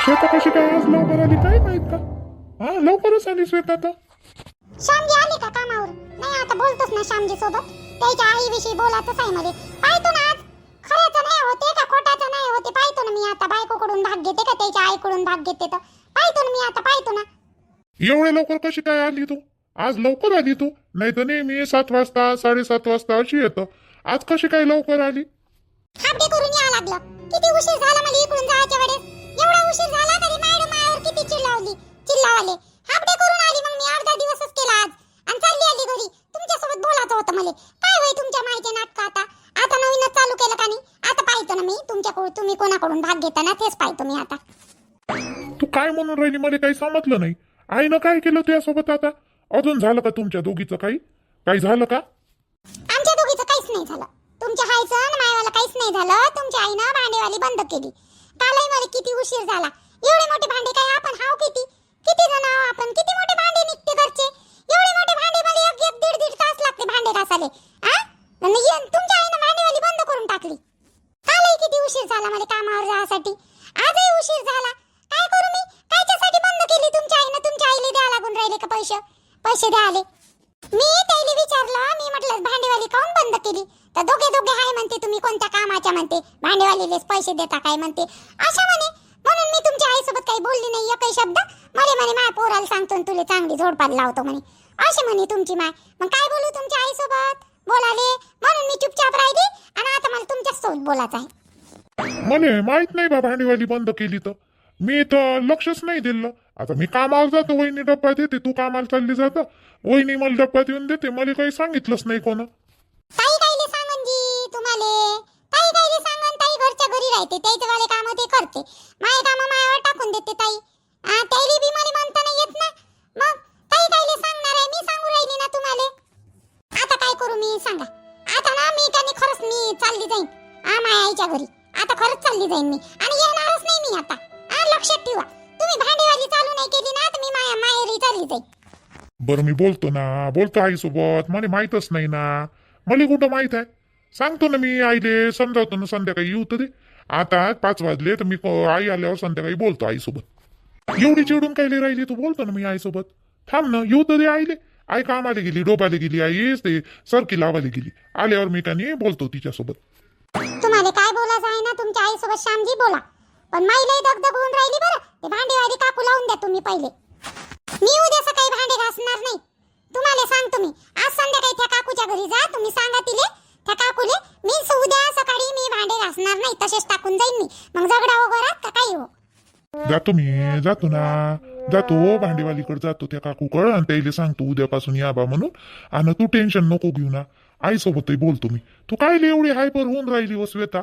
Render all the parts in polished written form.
श्वेता कशी काय आज लवकर आली काय माहित का? हा लवकरच आली श्वेता तर. श्यामजी आले का कामावर? नाही आता बोलतोच ना श्यामजी सोबत. त्याच्या आईविषयी बोलायचंच आहे मला. पाहतो ना आज खऱ्याचं नाही होते का खोटाचं नाही होते. पाहतो ना मी आता बायकोकडून भाग घेते का त्याच्या आईकडून भाग घेते तर पाहतो ना मी आता पाहतो ना. एवढे लवकर कशी काय आली तू? आज लवकर आली तू, नाही तर नेहमी 7 वाजता 7:30 वाजता अशी येतं. आज कशी काय लवकर आली? हापडे करून या लागलं. किती उशीर झाला मला इकडून जायच्या वेळेस. एवढा उशीर झाला तरी मॅडम मायावर किती चिल्लावले. हापडे करून आली मग मी. अर्धा दिवसच केला आज आणि चालली आली घरी. तुमच्यासोबत बोलायचं होतं मला. काय होय तुमच्या माईचे नाटक आता नवीनच चालू केलं का नाही? आता पाहतो ना मी तुमच्याकडून तुम्ही कोणाकडून भाग घेताना तेच पाहतो मी आता. तू काय म्हणून राहिली मला काही समजलं नाही. आईनं काय केलं तुझ्यासोबत आता? अजून झालं का तुमच्या दोघीचं काही झालं का? आमच्या दोघीचं काहीच नाही झालं. तुमच्या हायचं आणि मायवाला काहीच नाही झालं. तुमच्या आईनं भांडेवाली बंद केली. कालही मला किती उशीर झाला. एवढे मोठे भांडे काय आपण हाव किती जण आहो आपण. किती मोठे भांडे निघते घरचे. एवढे मोठे भांडे मला एक दीड तास लागते भांडे घासाले. तुमच्या आईनं भांडेवाली बंद करून टाकली. कालही किती उशीर झाला मला कामावर जायसाठी. आजही उशीर झाला. काय करू मी? कायच्यासाठी बंद केली तुमच्या आईनं? तुमच्या आईला द्या लागून राहिले का पैसे द्याले? मी त्याला विचारलं. मी म्हटलं भांडेवाली काऊन बंद केली? तर दोघे हाय म्हणते. तुम्ही कोणत्या कामाच्या म्हणते? भांडेवालीलेच पैसे देता काय म्हणते अशा म्हणे. म्हणून मी तुमच्या आईसोबत काही बोलली नाही एकही शब्द. म्हणे माय पोराला सांगतो तुला चांगली जोडपाल लावतो म्हणे असे म्हणे तुमची माय. मग काय बोलू तुमच्या आईसोबत बोलाले. म्हणून मी चुपचाप राहिली आणि आता मला तुमच्यासोबत बोलायचं आहे. मला माहित नाही बा भांडीवाली बंद केली तर. मी तर लक्षच नाही दिलं. आता मी कामावर जातो, वहिनी डब्बा देते, तू कामाला चालली जातं. वहिनी मला डब्बा देऊन देते, मला काही सांगितलंच नाही कोण. ताई कायले सांगन जी तुम्हाले. ताई कायले सांगन. ताई घरच्या घरी राहते. त्याचे वाले काम ते करते. माय काम मायावर टाकून देते ताई. ताईले बी मला म्हणता नाही येत ना. मग ताई कायले सांगणार आहे? मी सांगू राहिली ना तुम्हाले. आता काय करू मी सांगा. आता ना मी त्याने खरंच मी चालली जाईन माया आईच्या घरी. आता खरंच चालली जाईन मी आणि येणारच नाही मी आता. लक्षात ठेवा. तुम्ही भांडेवाली चालू नाही केली ना तर मी माहेरी चालली जाईन. बरं मी बोलतो आईसोबत. मला माहीतच नाही ना. मला कुठं माहित आहे? सांगतो ना मी आईले, समजावतो ना. संध्याकाळी येऊ तर दे. आता 5 वाजले तर मी आई आल्यावर संध्याकाळी बोलतो आईसोबत. एवढी चिडून कायले राहिली तू? बोलतो ना मी आईसोबत. थांब ना, येऊ तर दे आईले. आई कामाला गेली, डोबाला गेली. आई ते सरकी लावायला गेली. आल्यावर मी का नाही बोलतो तिच्यासोबत. तुम्हाला काय बोलायचं आहे ना तुमच्या आईसोबत श्यामजी बोला. पण माईला दगदग होऊन राहिली. बरं ते भांडेवाली काकू लावून द्या तुम्ही पहिले. मी उद्या सकाळी भांडे घासणार नाही. तुम्हाला सांगतो मी. आज संध्याकाळी त्या काकूच्या घरी जा. तुम्ही सांगा तिले त्या काकूले मी उद्या सकाळी मी भांडे घासणार नाही. तसेच टाकून जाईन मी. मग झगडा हो घरात का काही हो. जातो भांडेवालीकडे जातो त्या काकूकडे आणि त्याला सांगतो उद्यापासून या बा म्हणून. आणि तू टेन्शन नको घेऊ ना. आईसोबतही बोलतो मी. तू काय एवढी हायपर होऊन राहिली हो श्वेता?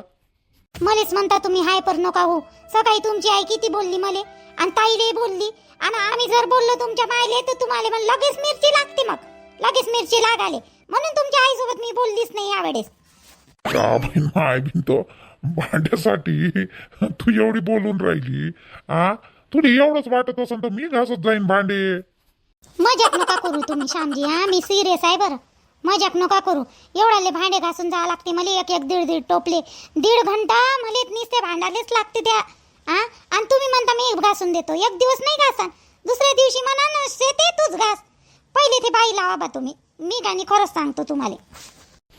मलेच म्हणता तुम्ही हायपर नका हो. सकाळी तुमची आई किती बोलली मले आणि ताईले बोलली. आणि आम्ही जर बोललो तुमच्या मायले तर तुम्हाला मग लगेच मिरची लागते. मग लगेच मिरची लागाले. म्हणून तुमच्या आईसोबत मी बोललीच नाही यावेळेस. माय बिन तो भांड्यासाठी तू एवढी बोलून राहिली. तुला एवढंच वाटत असेल तर मी घासत जाईन भांडे. मजाक नका करू तुम्ही श्यामजी. मी सिरियस आहे बरं. मजाक नका करू. एवढाले भांडे घासून जावं लागते मला. एक दीड टोपले 1.5 घंटा मला नुसते भांडालेच लागते त्या. आणि तुम्ही म्हणता मी घासून देतो. एक दिवस नाही घासा, दुसऱ्या दिवशी म्हणा ना शेते तूच घास. पहिले ते बाई लावा बा तुम्ही. मी गाणी खरंच सांगतो तुम्हाला.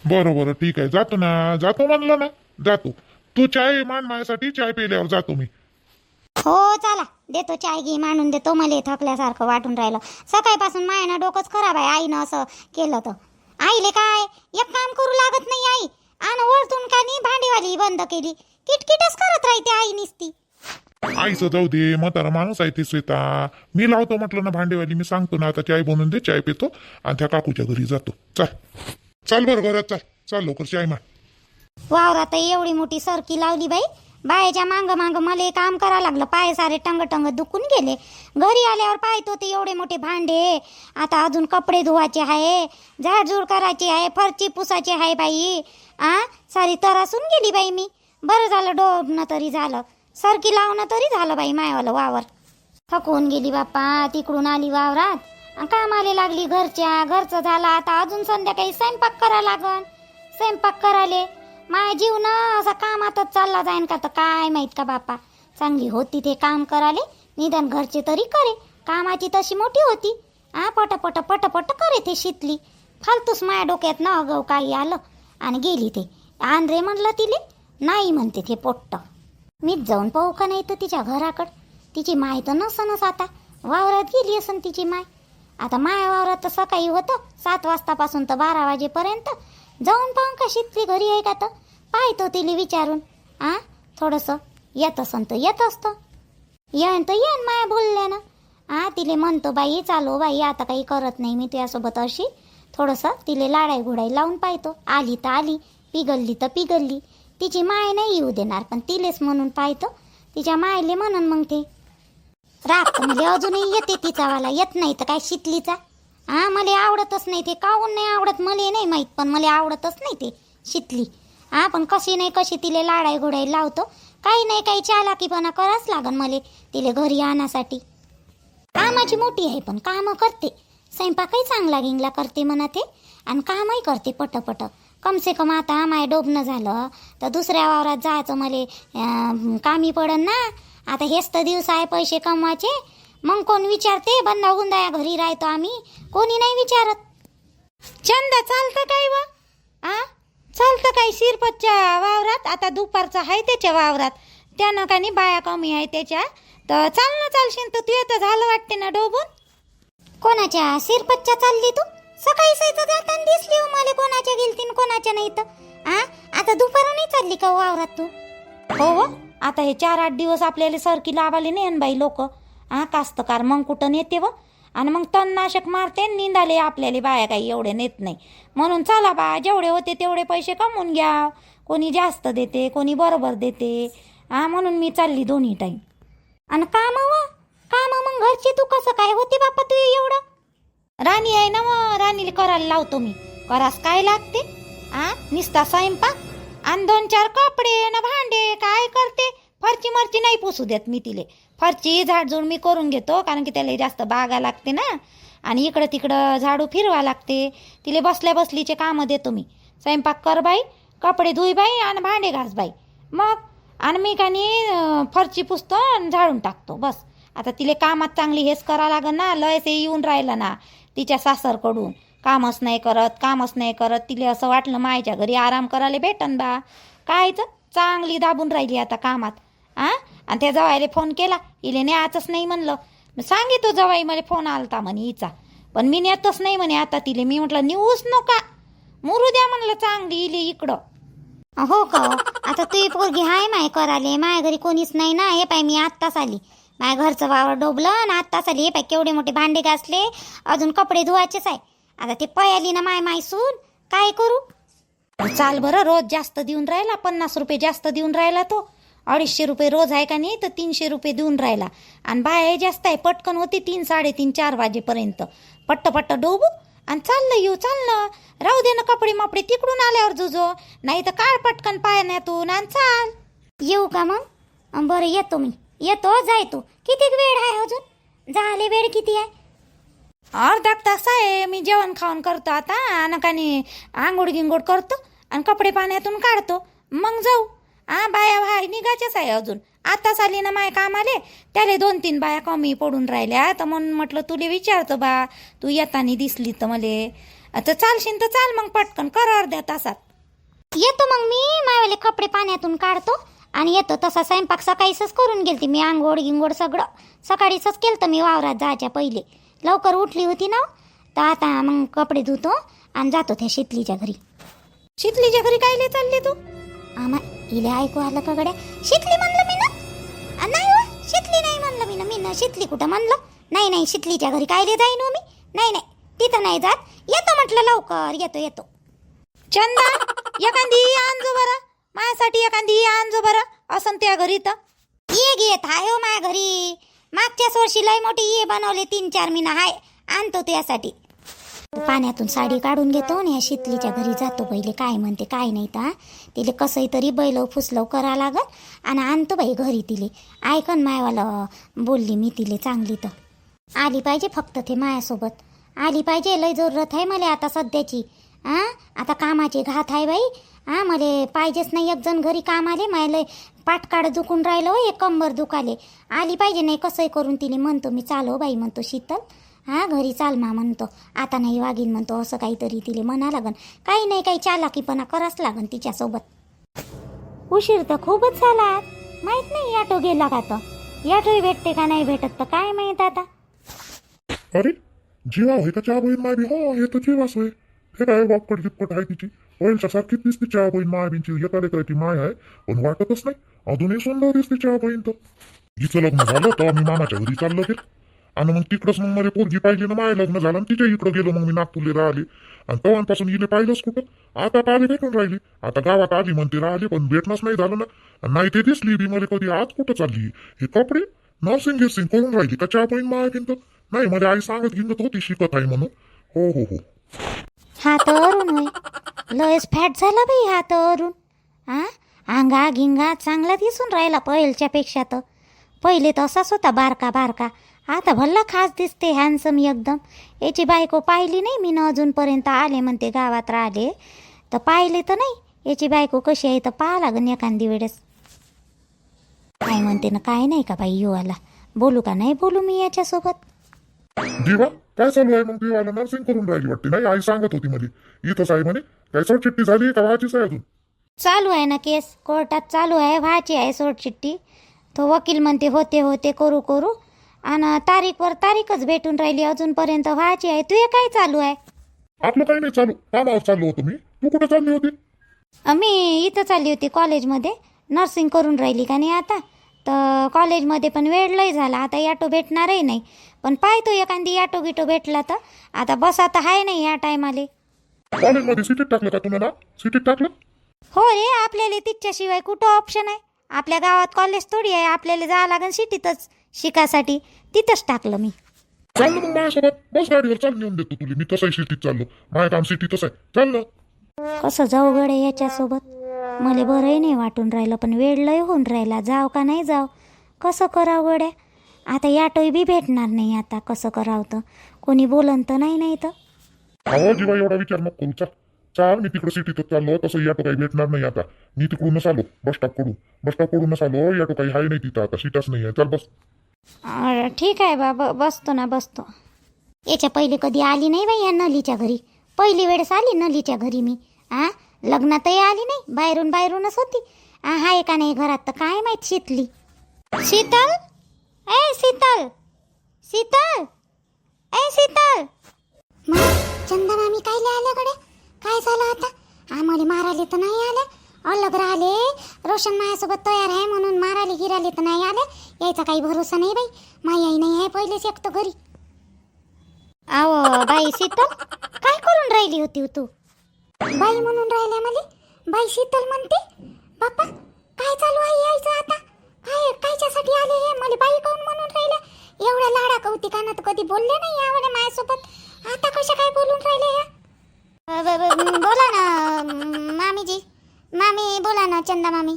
बरं ठीक आहे. जातो म्हणलं ना. जातो. तू चाय मान माझ्यासाठी. चाय पिल्यावर जातो मी. हो चला देतो चाय घे मांडून देतो. मला थकल्यासारखं वाटून राहिलं. सकाळपासून मायानं डोकंच खराब आहे. आईनं असं केलं तर आईले काय एक काम करू लागत नाही आई. आणि वरतून का नाही भांडेवाली बंद केली. किटकिटच करत राहते आई निसती. आईचं जाऊ दे. म्हातारा माणूस आहे ती श्वेता. मी लावतो म्हटलं ना भांडेवाली. मी सांगतो ना आता चाय बनवून दे. चाय पितो आणि त्या काकूच्या घरी जातो. चाल बरं घरात चाल लवकर चाय मान. वावरात एवढी मोठी सरकी लावली बाई. बायच्या मांग मला काम करावं लागलं. पाय सारे टंग दुखून गेले. घरी आल्यावर पाहतो ते एवढे मोठे भांडे. आता अजून कपडे धुवायचे आहे, झाडझूड करायची आहे, फरची पुसायची आहे बाई. सारी तरासून गेली बाई मी. बरं झालं डोबणं तरी झालं, सरकी लावणं तरी झालं बाई. मायवालं वावर थकून गेली बाप्पा. तिकडून आली वावरात कामाला लागली. घरचं झालं. आता अजून संध्याकाळी स्वयंपाक करा लागन. स्वयंपाक करायले माझ्या जीव ना असा कामातच चालला जाईन का तर काय माहित का बापा. चांगली होती ते काम कराले, निदान घरचे तरी करे. कामाची तशी मोठी होती. पटापट पटापट करे ते शितली. फालतूच माया डोक्यात ना अगं काही आलं आणि गेली ते. आण रे म्हणलं तिले, नाही म्हणते ते पोट्ट. मीच जाऊन पाहू का नाही तर तिच्या घराकडं. तिची माय तर नसनच आता, वावरात गेली असन तिची माय. आता माया वावरात तर सकाळी होतं 7 वाजतापासून तर 12 वाजेपर्यंत. जाऊन पाहून का शितली घरी आहे का तर पाहतो तिला विचारून. थोडंसं येत असन तर येत असतं, येईन तर येईन माया बोलल्यानं. तिले म्हणतो बाई चालो बाई, आता काही करत नाही मी तुझ्यासोबत अशी. थोडंसं तिले लाडाई घोडाई लावून पाहतो. आली तर आली, पिघलली तर पिघलली. तिची माय नाही येऊ देणार, पण तिलेच म्हणून पाहतो. तिच्या मायले म्हणून मग ते रात म्हणजे अजूनही येते तिचा वाला. येत नाही तर काय शितलीचा. मला आवडतच नाही ते. काहून नाही आवडत मला नाही माहीत, पण मला आवडतच नाही ते शितली. पण कशी नाही कशी तिले लाडाई घोडाई लावतो. काही नाही काही चालाकीपणा करावंच लागन मला तिले घरी आणण्यासाठी. कामाची मोठी आहे पण कामं करते. स्वयंपाकही चांगला गिंगला करते म्हणा ते, आणि कामही करते पटपट. कमसे कम आता माय डोबणं झालं तर दुसऱ्या वावरात जायचं मला कामी पडन ना. आता हेच तर दिवस आहे पैसे कमवायचे. मग कोण विचारते? बंदा गुंदाया घरी राहतो आम्ही, कोणी नाही विचारत. चंदा चालतं काय वा? चालतं काय शिरपतच्या वावरात? आता दुपारचं आहे त्याच्या वावरात, त्यानं का नाही बाया कमी आहे त्याच्या. तर चालशील तर तू तर झालं वाटते ना डोबून. कोणाच्या शिरपतच्या चालली तू? सकाळी सैत जाताना दिसली हो मला. कोणाच्या गेलतीन कोणाच्या नाही तर. आता दुपारून नाही चालली का वावरात तू? हो, आता हे 4-8 दिवस आपल्याला सरकी लावाले नाही बाई लोक. कास्तकार मग कुठं नेते व. आणि मग तणनाशक मारते निंदाले आपल्याला बाया काही एवढे नेत नाही. म्हणून चला बा, जेवढे होते तेवढे पैसे कमवून घ्या. कोणी जास्त देते, कोणी बरोबर देते. म्हणून मी चालली दोन्ही टाईम. आणि काम मग घरची तू कसं काय होते बापा तू एवढं? राणी आहे ना मग, राणीला करायला लावतो मी. करास काय लागते? निस्ता स्वयंपाक आणि 2-4 कपडे ना भांडे काय करते. फरची मरची नाही पुसू देत मी तिले. फरची झाडझूड मी करून घेतो, कारण की त्याला जास्त बागा लागते ना. आणि इकडं तिकडं झाडू फिरवा लागते. तिले बसल्या बसलीचे कामं देतो मी. स्वयंपाक कर बाई, कपडे धुई बाई आणि भांडे घास बाई. मग आणि मी का नाही फरची पुसतो आणि झाडून टाकतो बस. आता तिले कामात चांगली हेच करा लागन ना. लयच येऊन राहिलं ना तिच्या सासरकडून, कामच नाही करत. तिले असं वाटलं मायच्या घरी आराम करायला भेटन बा. कायच चांगली दाबून राहिली आता कामात. आणि त्या जवायला फोन केला, इले न्यायचंच नाही म्हणलं. सांगितो जवाई मला फोन आलता म्हणे हिचा, पण मी नेतच नाही म्हणे आता तिले. मी म्हटलं नेऊच नका, मुरू द्या म्हणलं चांगली इले इकडं. हो का? आता तू पोरगी हाय माय कराले, माझ्या घरी कोणीच नाही ना. हे पाय मी आत्ताच आली, माझ्या घरचं वावर डोबलं आणि आत्ताच आली. हे पाय केवढे मोठे भांडे घासले, अजून कपडे धुवायचेच आहे. आता ते पयाली ना माय सून, काय करू? चाल बरं, रोज जास्त देऊन राहिला. 50 रुपये जास्त देऊन राहिला तो. 250 रुपये रोज आहे का नाही तर 300 रुपये देऊन राहिला. आणि बाया जास्त आहे, पटकन होती 3, 3:30, 4 वाजेपर्यंत. पट्ट डोबू आणि चाललं येऊ. चाललं राहू दे ना, कपडे मापडे तिकडून आल्यावर जुजो, नाही तर काढ पटकन पाण्यातून आणि चाल. येऊ का मग? बरं येतो मी, येतो. जाय तू. किती वेळ आहे अजून? झाले वेळ किती आहे? अर्धा तास आहे. मी जेवण खाऊन करतो आता, आणि कानी आंघोळ गिंगोड करतो आणि कपडे पाण्यातून काढतो, मग जाऊ. बाया बाहेर निघायच्याच आहे अजून. आताच आली ना माय कामाले, त्याला 2-3 बाया कमी पडून राहिल्या. तर म्हणून म्हटलं तुले विचारतो बा, तू येतानी दिसली तर मले. आता चालशील तर चाल मग, पटकन कर अर्ध्या तासात. येतो मग मी. मायवाले कपडे पाण्यातून काढतो आणि येतो. तसा स्वयंपाक सकाळीच करून गेलती मी. आंघोळ गिंगोड सगळं सकाळीच केलं मी. वावरात जायच्या पहिले लवकर उठली होती ना, तर आता मग कपडे धुतो आणि जातो त्या शितलीच्या घरी. शितलीच्या घरी कायले चालले तू? इले ऐकू आलं का गड्या? शितली म्हणलं मी ना. नाही हो, शितली नाही म्हणलं मी ना. शितली कुठं म्हणलं? नाही, शितलीच्या घरी कायले जाईन हो मी. नाही, तिथं नाही जात. येतो म्हटलं लवकर, येतो. चंदा, एखादी आणजो बरं माझ्यासाठी, एखादी आणजो बरं असं त्या घरी. तर ये घेत हाय हो माझ्या घरी. मागच्याच वर्षी लय मोठी ये बनवले, 3-4 महिना हाय. आणतो त्यासाठी. पाण्यातून साडी काढून घेतो आणि या शितलीच्या घरी जातो. पहिले काय म्हणते काय नाही तर तिले कसंही तरी बैलव फुसलव करा लागल आणि आणतो बाई घरी. तिले ऐकन मायवाला बोलली मी तिले चांगली. तर आली पाहिजे फक्त ते मायासोबत आली पाहिजे. लय जरूरत आहे मला आता सध्याची. आता कामाचे घात आहे बाई. मला पाहिजेच नाही एक जण घरी कामाले. मला पाटकाड दुखून राहिलं हो, एक कंबर दुखाले. आली पाहिजे नाही कसंही करून तिला म्हणतो मी, चालो बाई म्हणतो शीतल, हा घरी चाल मा म्हणतो, आता नाही वागीन म्हणतो, असं काहीतरी तिला म्हणा लागन. काही नाही काही चालाकीपणा करावंच लागन तिच्यासोबत. उशीर तर खूपच झाला, माहित नाही ऑटो गेला का, तर ऑटोही भेटते का नाही भेटत तर काय माहित आता. अरे जीवा होय का चहा बहीण माय बी? हो हे तर जीवाच होय. हे काय वापकट गिपकट आहे तिची, ऑइलच्या सारखीच दिसते चहा बहीण मायाबीनची. एका लेकराची माय आहे पण वाटतच नाही, अजूनही सुंदर दिसते चहा बहीण. तर हिचं लग्न झालं तर मी मामाच्या घरी चाललो गेलो, आणि मग तिकडंच मग मला पोरगी पाहिली ना, माय लग्न झालं आणि तिच्या इकडं गेलो. मग मी नागपूरला राहिले आणि तेव्हापासून हिने पाहिलंच कुठं. आता आली भेटून राहिली, आता गावात आली म्हणते राहिली, पण भेटणंच नाही झालं ना. नाही ते दिसली बी मला कधी. आज कुठं चालली हे कपडे नर्सिंग गिर्सिंग करून राहिली का चहा बहीण मायाबीन? तर नाही, मला आई सांगत गिंगत होती शिकत आहे म्हणून. हो हो हो. हा तर अरुण होय, लयच फॅट झाला बाई हा तर अरुण. हा अंगा गिंगा चांगला दिसून राहिला पहिल्याच्या पेक्षा. तर पहिले तर असाच होता बारका बारका, आता भल्ला खास दिसते, हॅन्सम एकदम. याची बायको पाहिली नाही मी ना अजूनपर्यंत. आले म्हणते गावात राहिले तर पाहिले तर नाही याची बायको कशी आहे, तर पाहा लागन एखादी वेळेस. काय म्हणते ना काय नाही का बाई युवाला, बोलू का नाही बोलू मी याच्यासोबत. जीवा काय चालू आहे मग? जीवाला नर्सिंग करून राहिली वाटते. नाही आई सांगत होती मध्ये, इथंच आहे म्हणे. काय सोडचिट्टी झाली का व्हायचीच आहे अजून? चालू आहे ना केस कोर्टात, चालू आहे, व्हायची आहे सोडचिट्टी. तो वकील म्हणते होते होते करू करू, आणि तारीखवर तारीखच भेटून राहिली, अजूनपर्यंत व्हायची आहे. तुझे काय चालू आहे? आपलं काही नाही चालू, कामावर चाललो होतो मी. तू कुठे चालली होती? मी इथं चालली होती कॉलेजमध्ये, नर्सिंग करून राहिली का नाही आता. तर कॉलेजमध्ये पण वेळ लय झाला, आता ॲटो भेटणारही नाही. पण पाहतो एखादी ॲटो गिटो भेटला तर. आता बस आता आहे नाही या टायमाले. कॉलेजमध्ये सिटीत टाकलं का तुम्हाला? सिटीत टाकलं? हो रे, आपल्याला तिच्याशिवाय कुठं ऑप्शन आहे? आपल्या गावात कॉलेज थोडी आहे, आपल्याला जावं लागेल सिटीतच शिकासाठी. तिथंच टाकलं मी. चाललं मग माझ्यासोबत, बस गाडीवर चाल, नेऊन देतो तुला मी. तसंही सिटीत चाललो, माझं काम सिटीतच आहे. चाल ना. कसं जाऊ गडे याच्यासोबत, मला बरंही नाही वाटून राहिलं, पण वेळ लय होऊन राहिला. जाव का नाही जाव, कसं करावं गड्या. आता ऑटोही बी भेटणार नाही, आता कसं करावं, तर कोणी बोलन तर नाही. नाही तर अहो जीवा एवढा विचार नको करू. चाल मी तिकडे सिटीतच चाललो. तसं ऑटो काही भेटणार नाही आता. मी तिकडूनच आलो बसस्टॉपकडूनच आलो. ऑटो काही आहे नाही तिथं आता, सीटच नाही आहे. चल बस. ठीक आहे बाबा, बसतो ना बसतो. याच्या पहिले कधी आली नाही बाई या नलीच्या घरी. पहिली वेळेस आली नलीच्या घरी मी. लग्नातही आली नाही, बाहेरूनच होती. आहे का नाही घरात तर काय माहित. शीतल, ए शीतल, शीतल, ए शीतल. चंदा मामी काय आल्याकडे? काय झालं आता? आम्हाला माराले तर नाही आले, अलग राहिले. रोशन माझ्यासोबत तयार आहे म्हणून माराले गिराले तर नाही आले. यायचा काही भरोसा नाही बाई. माई आई नाही आहे पहिलेच एकटं घरी. आव बाई शीतल, काय करून राहिली होती तू? बाई म्हणून राहिल्या मला, बाई शीतल म्हणते. बाप्पा काय चालू आहे यायचं आता? काय कायच्यासाठी आले हे? मला बाई काऊन म्हणून राहिल्या? एवढ्या लाडा कौतिकानं तर कधी बोलले नाही यावेळी माझ्यासोबत. आता कशा काय बोलून राहिले ह्या? बोला ना मामीजी, मामी बोला ना. चंदा मामी,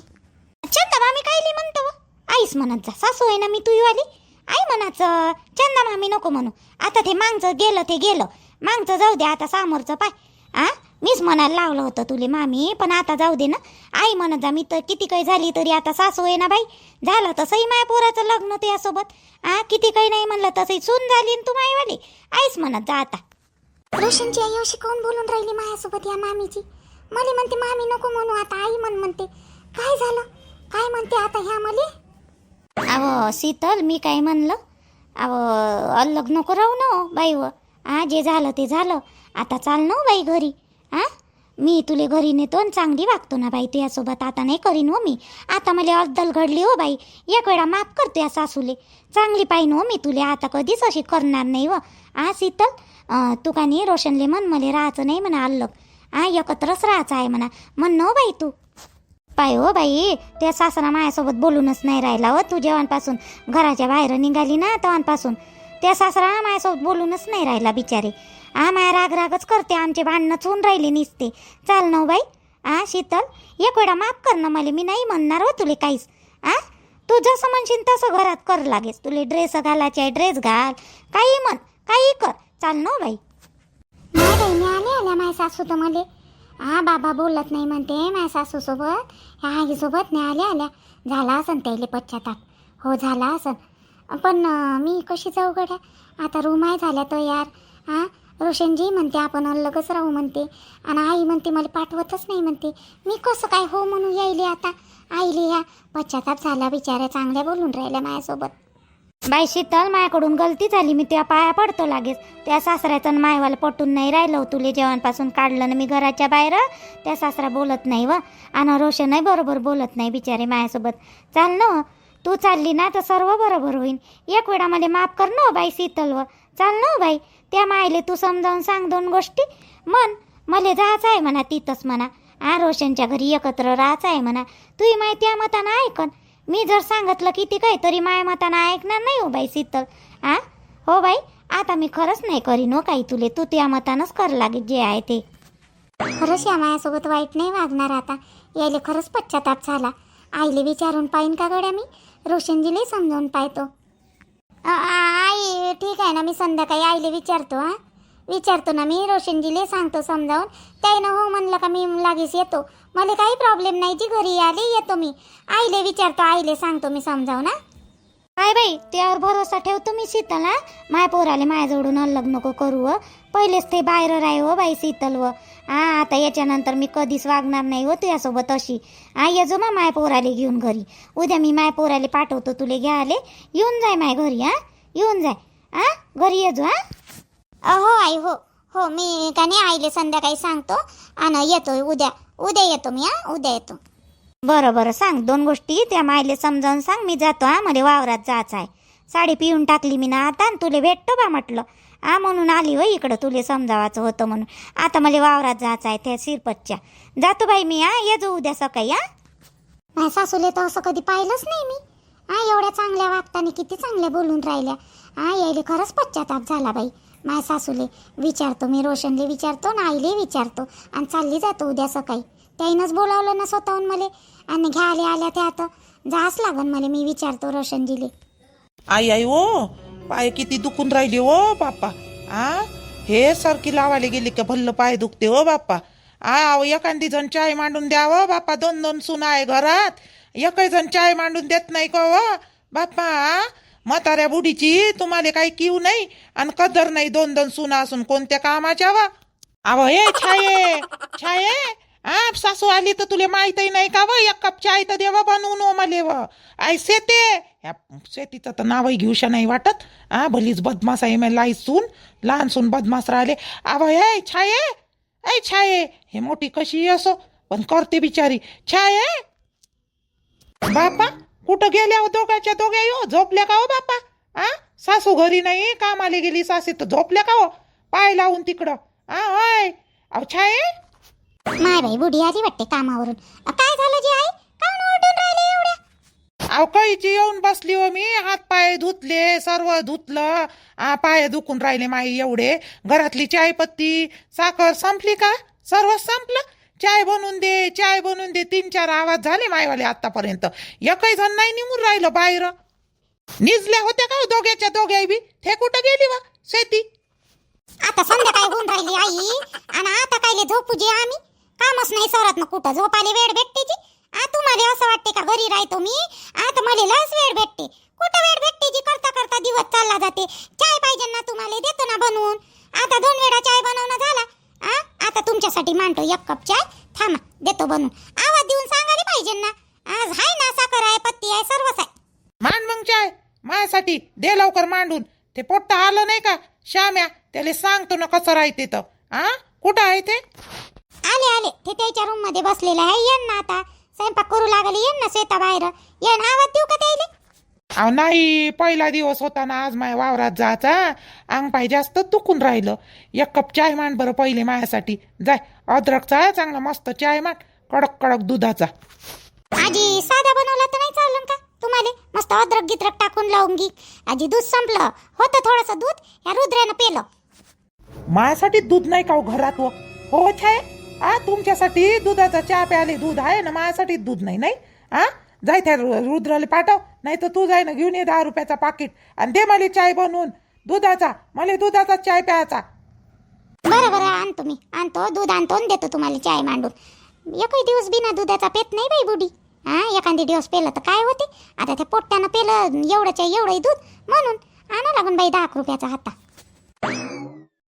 चंदा मामी कायली म्हणतो? आईस म्हणत जा, सासू आहे ना मी तुझी वाली. आई म्हणाचं, चंदा मामी नको म्हणू. आता ते मागचं गेलं ते गेलं, मागचं जाऊ दे, आता समोरचं पाय. मीच म्हणायला लावलं होतं तुले मामी, पण आता जाऊ दे ना. आई म्हणत जा, मी तर किती काही झाली तरी आता सासू आहे ना बाई. झालं तसंही माया पोराचं लग्न त्यासोबत. किती काही नाही म्हणलं तसंही सून झाली तू माईवाली. आईस म्हणत जा आता. रोशनची आई अशी कोण बोलून राहिली माझ्यासोबत या मामीची? मला म्हणते मामी नको म्हणू, आता आई म्हणते. काय झालं? काय म्हणते आता ह्या मले? अहो शीतल, मी काय म्हणलं? अलग नको राहू ना बाई व. जे झालं ते झालं, आता चाल ना बाई घरी. मी तुले घरी नेतो आणि चांगली वागतो ना बाई तुझ्यासोबत. आता नाही करीन हो मी. आता मला अद्दल घडली हो बाई. एक वेळा माफ करतो या सासूले. चांगली पाहिन हो मी तुले, आता कधीच अशी करणार नाही व. शीतल, तू का नाही रोशनले म्हण मला राहायचं नाही म्हणा अलग. एकत्रच राहायचं आहे म्हणा. म्हण हो बाई तू. पाय हो बाई, त्या सासरा माझ्यासोबत बोलूनच नाही राहिला हो. तू जेव्हापासून घराच्या बाहेर निघाली ना तेव्हापासून त्या सासरा माझ्यासोबत बोलूनच नाही राहिला बिचारे. माया रागच करते, आमचे भांडणंच होऊन राहिले निसते. चाल ना बाई. शीतल, एक वेळा माफ कर ना मला. मी नाही म्हणणार हो तुले काहीच. तू जसं म्हणशील तसं घरात कर लागेस. तुले ड्रेस घालायचे आहे ड्रेस घाल, काही म्हण काही कर. चाल ना बाई. नाही बाई, मी आल्या माझ्या सासू तर मला बाबा बोलत नाही म्हणते माझ्या सासूसोबत, ह्या आईसोबत नाही आल्या. झाला असन त्याले पश्चाताप. हो झाला असन. पण मी कशी जाऊ गड्या? आता रूम आहे झाल्या तर यार. हां, रोशनजी म्हणते आपण अलगच राहू म्हणते, आणि आई म्हणते मला पाठवतच नाही म्हणते. मी कसं काय हो म्हणू यायले आता? आईले या पश्चाताप झाला, बिचाऱ्या चांगल्या बोलून राहिल्या माझ्यासोबत. बाई शीतल, माझ्याकडून गलती झाली, मी त्या पाया पडतो लागेच. त्या सासऱ्याचं मायवाला पटून नाही राहिलं. तुले जेवणापासून काढलं ना मी घराच्या बाहेर, त्या सासरा बोलत नाही व, आणि रोशनही बरोबर बोलत नाही बिचारे माझ्यासोबत. चाल ना, तू चालली ना तर सर्व बरोबर होईल. एक वेळा मला माफ कर ना बाई शीतल व. चाल ना बाई, त्या मायले तू समजावून सांग 2 गोष्टी. मला जायचं आहे म्हणा तिथंच म्हणा. रोशनच्या घरी एकत्र राहायचं आहे म्हणा. तुही माय त्या मतानं ऐकन. मी जर सांगितलं किती काही तरी माया मतानं ऐकणार नाही हो बाई शीतल. हो बाई, आता मी खरंच नाही करीन हो काही तुले. तू त्या मतानंच कर लागेल जे आहे ते. खरंच या माझ्यासोबत वाईट नाही वागणार आता. यायले खरंच पश्चाताप झाला. आईले विचारून पाहिन का गड्या मी? रोशनजीला समजावून पाहतो. आई ठीक आहे ना, मी संध्याकाळी आईले विचारतो. विचारतो ना मी, रोशनजीले सांगतो समजावून. त्यानं हो म्हणलं का मी लागेच येतो. मला काही प्रॉब्लेम नाही, जी घरी आले येतो मी. आईले विचारतो, आईले सांगतो मी समजावून. काय बाई, त्यावर भरोसा ठेवतो मी शीतल. माय पोराले माझ्याजवळून अलग नको करू. पहिलेच ते बाहेर राही हो बाई शीतल व. आता याच्यानंतर मी कधीच वागणार नाही हो तुझ्यासोबत अशी. ये जो माय पोराले घेऊन घरी. उद्या मी माय पोराले पाठवतो तुले घ्यायले. येऊन जाय माय घरी. येऊन जाय. घरी ये जो. हो आई, हो हो, मी का नाही आईले संध्याकाळी सांगतो आणि येतो. उद्या येतो मी. उद्या येतो. बरं सांग 2 गोष्टी त्या मायले समजावून सांग. मी जातो. मला वावरात जायचं आहे. साडी पिऊन टाकली मी ना आता, तुले भेटतो बा म्हटलं. म्हणून आली हो इकडं, तुले समजावायचं होतं म्हणून. आता मला वावरात जायचं आहे त्या शिरपतच्या. जातो बाई मी. ये जो उद्या सकाळी. माझ्या सासूले तर असं कधी पाहिलंच नाही मी. एवढ्या चांगल्या वागताना किती चांगल्या बोलून राहिल्या. यायले खरंच पश्चाताप झाला बाई. माझ्या सासूले विचारतो मी, रोशनले विचारतो ना आईले विचारतो, आणि चालली जातो उद्या सकाळी. त्याईनंच बोलावलं ना स्वतःहून मला, आणि घ्यायला आल्या त्या आता जास लागन मला. मी विचारतो रोशनजीले. आई ओ, पाय किती दुखून राहिले हो बाप्पा. हे सारखी लावायला गेली का भल्ल पाय दुखते हो बाप्पा. एखादी जण चाय मांडून द्यावं बाप्पा. 2 सुना आहे घरात, एकही जण चाय मांडून देत नाही का हो बाप्पा. म्हाताऱ्या बुढीची तुम्हाला काही किव नाही आणि कदर नाही. 2 सुना असून कोणत्या कामाच्या वा. हे छाये सासू आली तर तुला माहितही नाही का व. 1 कप चाय तर देवा बनवून मला व. शेते, शेतीचं तर नावही घेऊशा नाही वाटत. भलीच बदमास आहे. मी लाई सून, लहान सून बदमास राहिले. हे छाये, हे मोठी कशी असो पण करते बिचारी. छाये बापा, कुठं गेल्या हो दोघाच्या दोघ्या? हो झोपल्या का हो बापा? सासू घरी नाही, कामाला गेली सासी तर झोपल्या का हो? पाय लावून तिकडं. होय छाये. माय बाई बुढी आली वाटते कामावरून. काय झालं जी आई? काऊन ओरडून राहिले एवढ्या? कळीची येऊन बसली हो मी. हात पाय धुतले, सर्व धुतलं. पाय दुखून राहिले माई एवढे. घरातली चायपत्ती साखर संपली का? सर्व संपलं. चाय बनवून दे, चाय बनवून दे. 3-4 आवाज झाले मायवाले आतापर्यंत. एकही जण नाही निघून राहिलं बाहेर. निजल्या होत्या का दोघ्याच्या दोघ्या बी? ते कुठं गेली वा शेती? आता संध्याकाळी होऊन राहिली आई, आणि आता कायले झोपू जे आम्ही? कामच नाही सरत ना कुठं. झोपाले वेळ भेटते जी. तुम्हाला असं वाटते का घरी राहतो मी? आता मला लस वेळ भेटते. कुठं वेळ भेटते जी? करता करता दिवस चालला जाते. चाय पाहिजे ना तुम्हाला? देतो ना बनवून. आता 2 वेळा चाय बनवणं झाला. आता तुमच्यासाठी मांडतो 1 कप चाय. थांबा, देतो बनवून. आवाज देऊन सांगायला पाहिजे ना. आज हाय ना, साखर आहे, पत्ती आहे, सर्वच आहे. मांड मग चाय माझ्यासाठी. दे लवकर मांडून. ते पोट्ट आलं नाही का श्याम्या, त्याला सांगतो ना कसं राहते तर. कुठं आहे ते? आले ते त्याच्या रूम मध्ये बसलेला आहे. येन ना आता, स्वयंपाक करू लागले. येन ना शेता बाहेर. येन, आवाज देऊ का त्याला? नाही, पहिला दिवस होता ना आज माझ्या वावरात जायचा. अंग पाय जास्त दुखून राहिलं. 1 कप चाय मांड बरं पहिले माझ्यासाठी. जाय, अद्रकचा चांगला मस्त चाय मांड, कडक कडक दुधाचा. आजी साधा बनवला तर नाही चाललं का तुम्हाला? मस्त अद्रक गित्रक टाकून लावून घे. आजी दूध संपलं होतं थोडंसं दूध, या रुद्रानं पेलं. माझ्यासाठी दूध नाही का घरात? हो छाय, तुमच्यासाठी दुधाचा चहा प्याले दूध आहे ना, माझ्यासाठी दूध नाही. नाही जाय त्या रुद्राला पाठव, नाही तर तू जाय ना घेऊन ये 10 रुपयाचा पाकिट आणि दे मला चाय बनवून दुधाचा. मला दुधाचा चाय प्यायचा. बरं आणतो मी. आणतो दूध, आणतो आणि देतो तुम्हाला चाय मांडून. एकही दिवस बिना दुधाचा पेत नाही बाई बुडी. हा एखादी दिवस पेलं तर काय होते आता त्या पोट्ट्यानं पेलं एवढंच्या एवढंही दूध म्हणून आणा लागून बाई 10 रुपयाचा हाता